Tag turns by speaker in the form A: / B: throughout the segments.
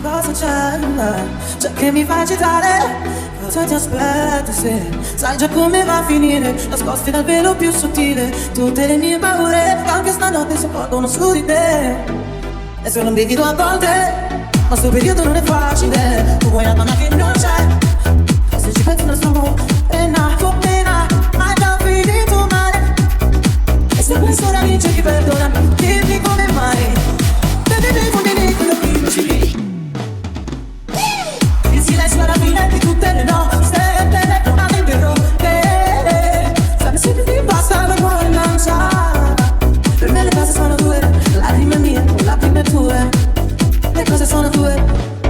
A: cosa c'è che mi fa agitare? Cosa ti aspetta se sai già come va a finire? Nascosti dal velo più sottile tutte le mie paure, anche stanotte si accorgono su di te. E sono un brivido a volte, ma sto periodo non è facile. Tu vuoi una donna che non c'è, se ci pensi il nostro amore è nato appena, ma è già finito male. E se questo ora vince chi perdona, dimmi come mai. Bevi fulmini quello che non ci vedi. Il silenzio alla fine di tutte le nostre pene, non avrebbero te. Sabe sempre ti basta per cuore lanciare. Per me le cose sono due, lacrime mie, lacrime tue. Le cose sono due,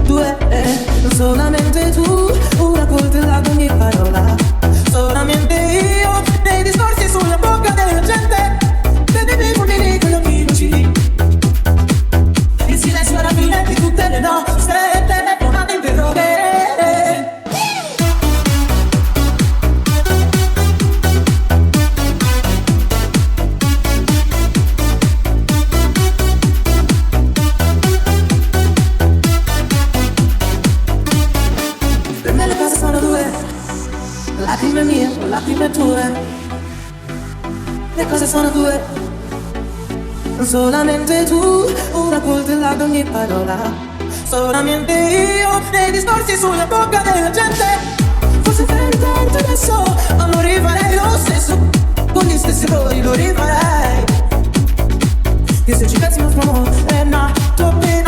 A: non solamente tu, una coltella ad ogni parola. Solamente io, nei discorsi sulla bocca della gente. Bevi fulmini quello che non ci vedi. Il silenzio alla fine di tutte le nostre pene, non avrebbero te. Per me le cose sono due, lacrime mie, lacrime tue. Le cose sono due, non solamente tu, una coltella ad ogni parola. Solamente io, nei discorsi sulla bocca della gente. Forse farei tanto adesso, ma non rifarei lo stesso. Con gli stessi errori lo rifarei. E se ci pensi il nostro amore è nato per